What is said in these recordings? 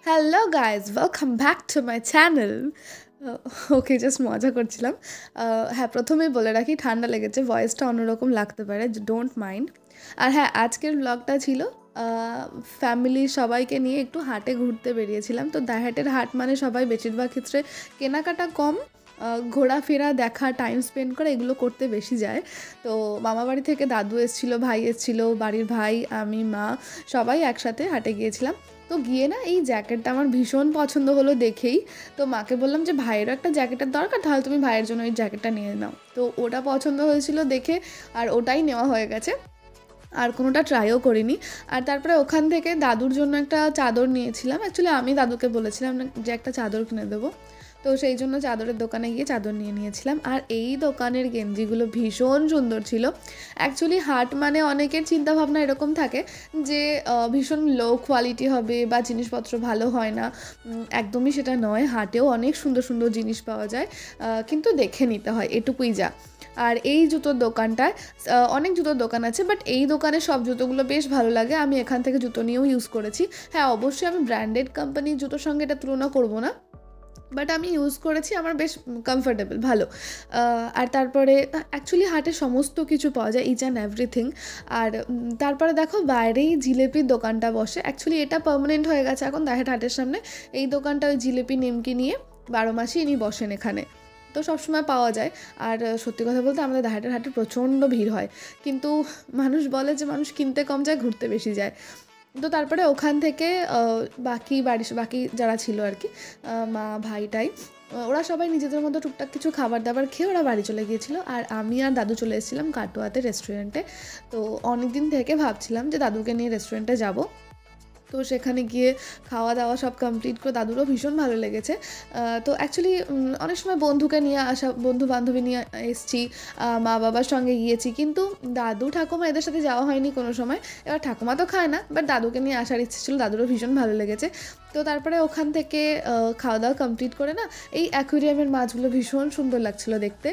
Hello guys, welcome back to my channel. Okay, just মজা করছিলাম। হ্যাঁ, প্রথমেই বলে রাখি ঠান্ডা লেগেছে, ভয়েসটা অন্যরকম লাগতে পারে, ডোন্ট মাইন্ড। আর হ্যাঁ, আজকের ব্লগটা ছিল ফ্যামিলি সবাইকে নিয়ে একটু হাটে ঘুরতে বেরিয়েছিলাম। তো দাইহাটের হাট মানে সবাই বেশিরভাগ ক্ষেত্রে কেনাকাটা কম, ঘোরাফেরা, দেখা, টাইম স্পেন্ড করা এগুলো করতে বেশি যায়। তো মামাবাড়ি থেকে দাদু এসেছিলো, ভাই এসেছিলো, বাড়ির ভাই, আমি, মা সবাই একসাথে হাটে গিয়েছিলাম। তো গিয়ে না এই জ্যাকেটটা আমার ভীষণ পছন্দ হলো দেখেই। তো মাকে বললাম যে ভাইয়েরও একটা জ্যাকেটের দরকার, তাহলে তুমি ভাইয়ের জন্য ওই জ্যাকেটটা নিয়ে নাও। তো ওটা পছন্দ হয়েছিল দেখে আর ওটাই নেওয়া হয়ে গেছে, আর কোনোটা ট্রাইও করিনি। আর তারপরে ওখান থেকে দাদুর জন্য একটা চাদর নিয়েছিলাম। অ্যাকচুয়ালি আমি দাদুকে বলেছিলাম যে একটা চাদর কিনে দেবো, তো সেই জন্য চাদরের দোকানে গিয়ে চাদর নিয়েছিলাম। আর এই দোকানের গেঞ্জিগুলো ভীষণ সুন্দর ছিল। অ্যাকচুয়ালি হাট মানে অনেকের চিন্তাভাবনা এরকম থাকে যে ভীষণ লো কোয়ালিটি হবে বা জিনিসপত্র ভালো হয় না। একদমই সেটা নয়, হাটেও অনেক সুন্দর সুন্দর জিনিস পাওয়া যায়, কিন্তু দেখে নিতে হয়, এটুকুই যা। আর এই জুতোর দোকানটায় অনেক জুতোর দোকান আছে, বাট এই দোকানে সব জুতোগুলো বেশ ভালো লাগে। আমি এখান থেকে জুতো নিয়েও ইউজ করেছি। হ্যাঁ, অবশ্যই আমি ব্র্যান্ডেড কোম্পানির জুতোর সঙ্গে এটা তুলনা করবো না, বাট আমি ইউজ করেছি, আমার বেশ কমফোর্টেবল, ভালো। আর তারপরে অ্যাকচুয়ালি হাটে সমস্ত কিছু পাওয়া যায়, ইচ অ্যান্ড এভরিথিং। আর তারপরে দেখো বাইরেই জিলেপির দোকানটা বসে। অ্যাকচুয়ালি এটা পার্মানেন্ট হয়ে গেছে এখন দাইহাট হাটের সামনে। এই দোকানটা ওই জিলেপি নিমকি নিয়ে 12 মাসই ইনি বসেন এখানে, তো সবসময় পাওয়া যায়। আর সত্যি কথা বলতে আমাদের দাইহাটের হাটে প্রচণ্ড ভিড় হয়, কিন্তু মানুষ বলে যে মানুষ কিনতে কম যায়, ঘুরতে বেশি যায়। তো তারপরে ওখান থেকে বাকি যারা ছিল আর কি, মা, ভাইটাই, ওরা সবাই নিজেদের মতো টুকটাক কিছু খাবার দাবার খেয়ে ওরা বাড়ি চলে গিয়েছিলো। আর আমি আর দাদু চলে এসেছিলাম কাটোয়াতে রেস্টুরেন্টে। তো অনেক দিন থেকে ভাবছিলাম যে দাদুকে নিয়ে রেস্টুরেন্টে যাব। তো সেখানে গিয়ে খাওয়া দাওয়া সব কমপ্লিট করে দাদুরও ভীষণ ভালো লেগেছে। তো অ্যাকচুয়ালি অনেক সময় বন্ধু বান্ধবী নিয়ে এসেছি, মা বাবার সঙ্গে গিয়েছি, কিন্তু দাদু ঠাকুমা এদের সাথে যাওয়া হয়নি কোনো সময়। এবার ঠাকুমা তো খায় না, বাট দাদুকে নিয়ে আসার ইচ্ছে ছিল, দাদুরও ভীষণ ভালো লেগেছে। তো তারপরে ওখান থেকে খাওয়া দাওয়া কমপ্লিট করে না, এই অ্যাকুয়ারিয়ামের মাছগুলো ভীষণ সুন্দর লাগছিলো দেখতে।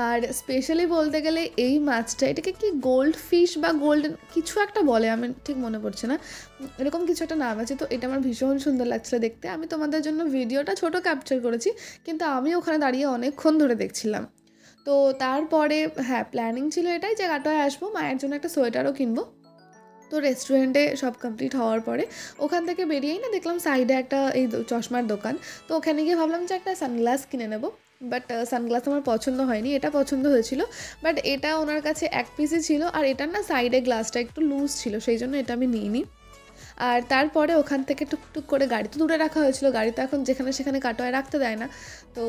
আর স্পেশালি বলতে গেলে এই মাছটা, এটাকে কি গোল্ড ফিশ বা গোল্ডেন কিছু একটা বলে, আমি ঠিক মনে পড়ছে না, এরকম কিছু একটা নাম আছে। তো এটা আমার ভীষণ সুন্দর লাগছিলো দেখতে। আমি তোমাদের জন্য ভিডিওটা ছোট ক্যাপচার করেছি, কিন্তু আমি ওখানে দাঁড়িয়ে অনেকক্ষণ ধরে দেখছিলাম। তো তারপরে হ্যাঁ, প্ল্যানিং ছিল এটাই যে কাটোয়ায় আসবো, মায়ের জন্য একটা সোয়েটারও কিনবো। তো রেস্টুরেন্টে সব কমপ্লিট হওয়ার পরে ওখান থেকে বেরিয়েই না দেখলাম সাইডে একটা এই চশমার দোকান। তো ওখানে গিয়ে ভাবলাম যে একটা সানগ্লাস কিনে নেবো, বাট সানগ্লাস আমার পছন্দ হয়নি, এটা পছন্দ হয়েছিল। বাট এটা ওনার কাছে এক পিসই ছিল, আর এটার না সাইডে গ্লাসটা একটু লুজ ছিল, সেই জন্য এটা আমি নিইনি। আর তারপরে ওখান থেকে টুকটুক করে গাড়ি তো দূরে রাখা হয়েছিল, গাড়ি তো এখন যেখানে সেখানে কাটোয়ায় রাখতে দেয় না। তো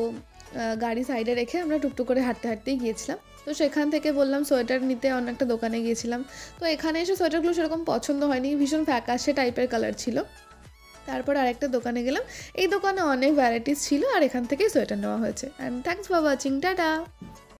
গাড়ি সাইডে রেখে আমরা টুকটুক করে হাঁটতে হাঁটতেই গিয়েছিলাম। তো সেখান থেকে বললাম সোয়েটার নিতে অনেকটা দোকানে গিয়েছিলাম। তো এখানে এসে সোয়েটারগুলো সেরকম পছন্দ হয়নি, ভীষণ ফ্যাকাশে টাইপের কালার ছিল। তারপর আরেকটা দোকানে গেলাম, এই দোকানে অনেক ভ্যারাইটিস ছিল, আর এখান থেকেই সোয়েটার নেওয়া হয়েছে। And thanks for watching, tata.